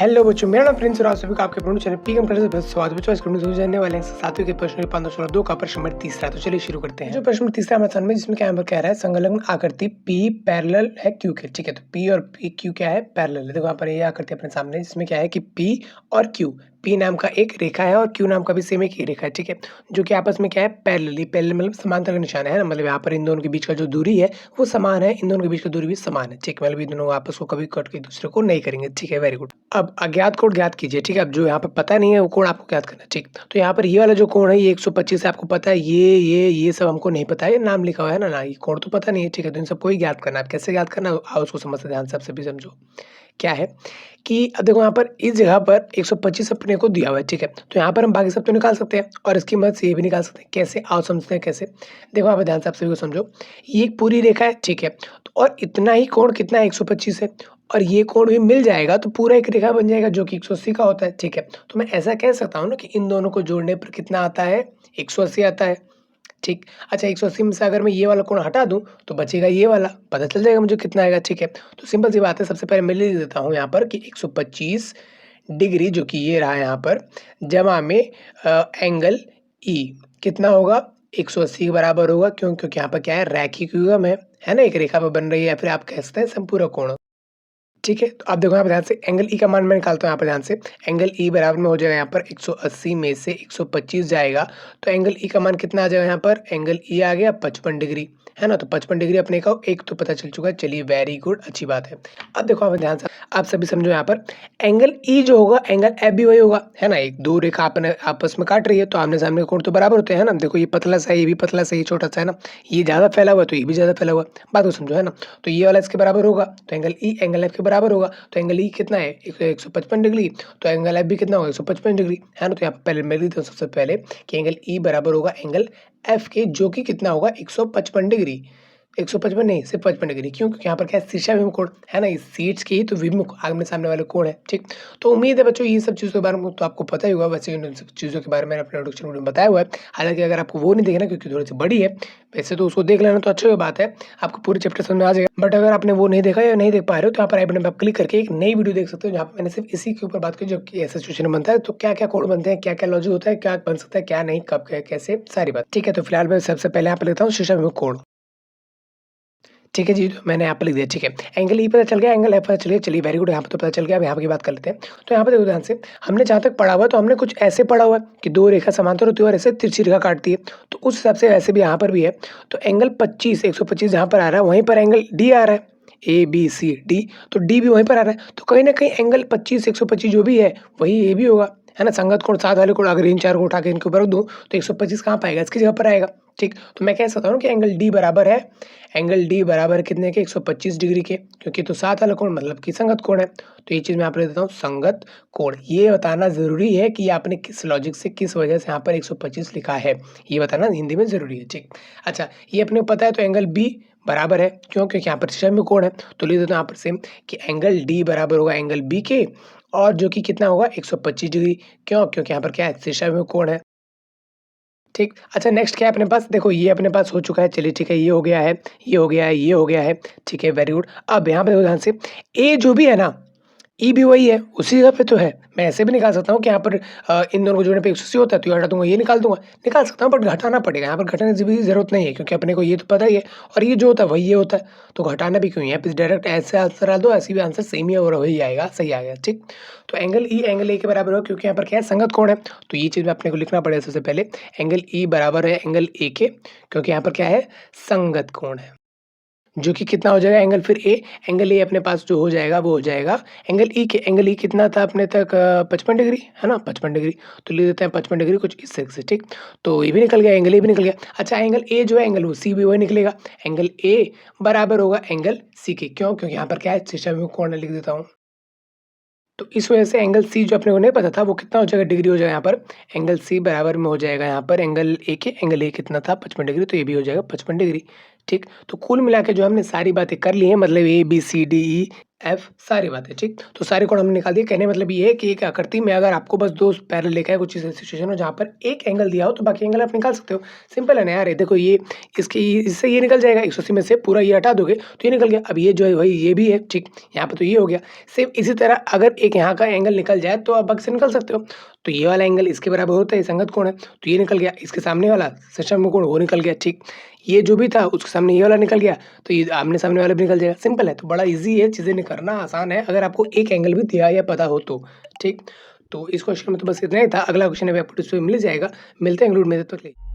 Hello बच्चों, मेरा नाम प्रिंस और आप सभी का आपके अपने चैनल पीएम क्लास में स्वागत है। बच्चों आज हम जानने वाले हैं सातवीं के प्रश्न 5.2 का प्रश्न नंबर तीसरा। तो चलिए शुरू करते हैं। जो प्रश्न तीसरा हमारे सामने जिसमें क्या कह रहा है, संलग्न आकृति P पैरेलल है Q के। ठीक है, तो P और Q क्या है, पैरेलल है। देखो यहाँ पर ये आकृति अपने सामने जिसमें क्या है कि P और Q, P नाम का एक रेखा है और Q नाम का भी सेम एक ही रेखा है। ठीक है, जो कि आपस में क्या है, पैरेलल। पैरेलल मतलब समांतर का निशान है ना, मतलब यहाँ पर इन दोनों के बीच का जो दूरी है वो समान है, इन दोनों के बीच की दूरी भी समान है। ठीक, मतलब इन दोनों आपस को कभी कट के दूसरे को नहीं करेंगे। ठीक है, वेरी गुड। अब अज्ञात कोण ज्ञात कीजिए। ठीक है, अब जो यहाँ पर पता नहीं है वो कोण आपको ज्ञात करना है। ठीक, तो यहाँ पर ये वाला जो कोण है ये 125 है, आपको पता है। ये सब हमको नहीं पता है, ये नाम लिखा हुआ है ना, ये कोण तो पता नहीं है। ठीक है, तो इन सबको ही ज्ञात करना है। कैसे ज्ञात करना है आओ उसको समझते ध्यान से, आप सभी समझो। क्या है कि अब देखो यहाँ पर इस जगह पर 125 अपने को दिया हुआ है। ठीक है, तो यहाँ पर हम बाकी सब तो निकाल सकते हैं और इसकी मदद से ये भी निकाल सकते हैं। कैसे आओ समझते हैं कैसे। देखो यहाँ पर ध्यान से आप सभी को समझो, ये एक पूरी रेखा है। ठीक है, तो और इतना ही कोण कितना है, 125 है, और ये कोण भी मिल जाएगा तो पूरा एक रेखा बन जाएगा जो कि 180 का होता है। ठीक है, तो मैं ऐसा कह सकता हूँ ना कि इन दोनों को जोड़ने पर कितना आता है, 180 आता है। ठीक, अच्छा 180 में से अगर मैं ये वाला कोण हटा दूं तो बचेगा ये वाला, पता चल जाएगा मुझे कितना आएगा। ठीक है, तो सिंपल सी बात है, सबसे पहले मैं लिख देता हूँ यहाँ पर कि 125 डिग्री जो कि ये रहा यहाँ पर, जमा में एंगल ई कितना होगा, 180 के बराबर होगा। क्यों? क्योंकि यहाँ पर क्या है, रैखिक युग्म है ना, एक रेखा पर बन रही है, या फिर आप कह सकते हैं संपूरक कोण। ठीक है, तो आप देखो यहाँ पर ध्यान से एंगल ई का मान मैं निकालता हूँ। यहाँ पर ध्यान से एंगल ई बराबर में हो जाएगा यहाँ पर 180 में से 125 जाएगा तो एंगल ई का मान कितना आ जाएगा, यहाँ पर एंगल ई आ गया 55 डिग्री, है ना। तो 55 डिग्री अपने का एक तो पता चल चुका है। चलिए वेरी गुड, अच्छी बात है। अब देखो आप ध्यान से, आप सभी समझो यहाँ पर एंगल ई जो होगा, एंगल एफ भी वही होगा, है ना। एक दो रेखा अपने आपस में काट रही है तो आमने सामने कोण तो बराबर होते हैं ना। देखो ये पतला सा है, ये भी पतला सा, ये छोटा सा है ना, ये ज्यादा फैला हुआ है तो ये भी ज्यादा फैला हुआ है। बात को समझो, है ना। तो ये वाला इसके बराबर होगा तो एंगल ई एंगल एफ के बराबर होगा। तो एंगल ई कितना है, 155 डिग्री, तो एंगल एफ भी कितना होगा, 155 डिग्री, है ना। तो यहाँ पर पहले मैं लिखता हूँ सबसे पहले कि एंगल ई बराबर होगा एंगल एफ के, जो कि कितना होगा, 155 डिग्री। 155 नहीं, सिर्फ 55 डिग्री। क्यों? क्योंकि यहाँ पर क्या है, शीर्षाभिमुख कोण है ना, इस सीट्स के ही तो विमुख आमने सामने वाले कोण है। ठीक, तो उम्मीद है बच्चों ये सब चीज़ों के बारे में तो आपको पता ही होगा। वैसे इन सब चीज़ों के बारे में अपने इंट्रोडक्शन वीडियो में बताया हुआ है। हालांकि अगर आपको वो नहीं देखना क्योंकि थोड़ी सी बड़ी है, वैसे तो उसको देख लेना तो अच्छी बात है, आपको पूरे चैप्टर समझ में आ जाएगा। बट अगर आपने वो नहीं देखा या नहीं देख पा रहे हो तो यहाँ पर आई बटन पर आप क्लिक करके एक नई वीडियो देख सकते हो, जहाँ पर मैंने सिर्फ इसी के ऊपर बात की, जब ऐसा सिचुएशन बनता है तो क्या क्या कोण बनते हैं, क्या क्या लॉजिक होता है, क्या बन सकता है, क्या नहीं, कब कैसे, सारी बात। ठीक है, तो फिलहाल मैं सबसे पहले यहाँ पर लेता हूँ शीर्षाभिमुख कोण। ठीक है जी, तो मैंने यहाँ पर लिख दिया। ठीक है, एंगल ई पता चल गया, एंगल एफ पता चल गया। चलिए वेरी गुड, यहाँ पर तो पता चल गया। अब यहाँ पर की बात कर लेते हैं। तो यहाँ पर देखो ध्यान से, हमने जहाँ तक पढ़ा हुआ तो हमने कुछ ऐसे पढ़ा हुआ है कि दो रेखा समांतर होती है और ऐसे तिरछी रेखा काटती है। तो उस हिसाब से ऐसे भी यहाँ पर भी है। तो एंगल 25 125 जहाँ पर आ रहा है वहीं पर एंगल डी आ रहा है, ए बी सी डी, तो डी भी वहीं पर आ रहा है। तो कहीं ना कहीं एंगल 25 125 जो भी है वही ए भी होगा, है ना। संगत कोण साथ वाले कोण अगर इन चार को उठा के इनके ऊपर रख दूं तो 125 कहाँ पाएगा, इसकी जगह पर आएगा। ठीक, तो मैं कह सकता हूँ कि एंगल डी बराबर है, एंगल डी बराबर कितने के, 125 डिग्री के, क्योंकि तो साथ वाला कोण मतलब कि संगत कोण है। तो ये चीज़ मैं आप ले देता हूँ, संगत कोण। ये बताना जरूरी है कि आपने किस लॉजिक से किस वजह से यहाँ पर 125 लिखा है, ये बताना हिंदी में जरूरी है। ठीक, अच्छा ये अपने को पता है तो एंगल बी बराबर है, क्यों? क्योंकि यहाँ पर शीर्षाभिमुख कोण है। तो लिख देता हूँ यहाँ पर सेम कि एंगल डी बराबर होगा एंगल बी के, और जो कि कितना होगा, 125 डिग्री। क्यों? क्योंकि यहाँ पर क्या है, शीर्षाभिमुख कोण है। ठीक, अच्छा नेक्स्ट क्या है अपने पास, देखो ये अपने पास हो चुका है। चलिए ठीक है, ये हो गया है, ये हो गया है, ये हो गया है। ठीक है, वेरी गुड। अब यहाँ पे देखो ध्यान से, ए जो भी है ना, ई भी वही है, उसी जगह पे तो है। मैं ऐसे भी निकाल सकता हूँ कि यहाँ पर इन दोनों को जोड़ने पे 180 होता है तो ये हटा दूंगा, ये निकाल सकता हूँ, बट घटाना पड़ेगा। यहाँ पर घटाने की भी जरूरत नहीं है क्योंकि अपने को ये तो पता ही है, और ये जो होता है वही ये होता है, तो घटाना भी क्यों है। यहाँ पे डायरेक्ट ऐसे आंसर डाल दो, ऐसी भी आंसर सेम ही और वही आएगा, सही आ गया। ठीक, तो एंगल ई एंगल ए के बराबर हो, क्योंकि यहाँ पर क्या है, संगत कोण है। तो ये चीज़ में अपने को लिखना पड़ेगा सबसे पहले, एंगल ई बराबर है एंगल ए के, क्योंकि यहाँ पर क्या है, संगत कोण है, जो कि कितना हो जाएगा, एंगल फिर ए, एंगल ए अपने पास जो हो जाएगा वो हो जाएगा एंगल ई के। एंगल ई कितना था अपने तक, 55 डिग्री, है ना, 55 डिग्री। तो ले देते हैं 55 डिग्री कुछ इस तरीके से। ठीक, तो ये भी निकल गया, एंगल ए भी निकल गया। अच्छा एंगल ए जो है, एंगल वो सी भी वही निकलेगा, एंगल ए बराबर होगा एंगल सी के। क्यों? क्योंकि यहाँ पर क्या है, शीर्षाभिमुख कोण लिख देता हूँ। तो इस वजह से एंगल सी जो अपने को नहीं पता था वो कितना हो जाएगा, डिग्री हो जाएगा यहाँ पर, एंगल सी बराबर में हो जाएगा यहाँ पर एंगल ए के। एंगल ए कितना था, 55 डिग्री, तो ये भी हो जाएगा 55 डिग्री। ठीक। तो कुल मिला के जो हमने सारी बातें कर ली हैं, मतलब ए, बी, सी, डी, ई, एफ सारी बातें, ठीक। तो सारे कोण हमने निकाल दिए। कहने का मतलब ये है कि एक आकृति में अगर आपको बस 2 पैरेलल लिखा है, कुछ ऐसी सिचुएशन हो जहाँ पर एक एंगल दिया हो, तो बाकी एंगल आप निकाल सकते हो। सिंपल है ना यार, ये देखो ये इसकी इससे ये निकल जाएगा, 180 में से पूरा ये हटा दोगे तो ये निकल गया। अब ये जो है वही ये भी है, ठीक। यहाँ पे तो ये हो गया। सेम इसी तरह अगर एक यहाँ का एंगल निकल जाए तो आप बाकी से निकल सकते हो। तो ये वाला एंगल इसके बराबर होता है, ये संगत कोण है, तो ये निकल गया। इसके सामने वाला सश्रम कोण वो निकल गया, ठीक। ये जो भी था उसके सामने ये वाला निकल गया, तो ये आमने-सामने वाला भी निकल जाएगा। सिंपल है, तो बड़ा ईज़ी है, चीज़ें करना आसान है, अगर आपको एक एंगल भी दिया या पता हो तो, ठीक। तो इस क्वेश्चन में तो बस इतना ही था। अगला क्वेश्चन अभी आपको डिस्प्ले में मिल जाएगा। मिलते हैं अगले वीडियो में, तब तक के लिए।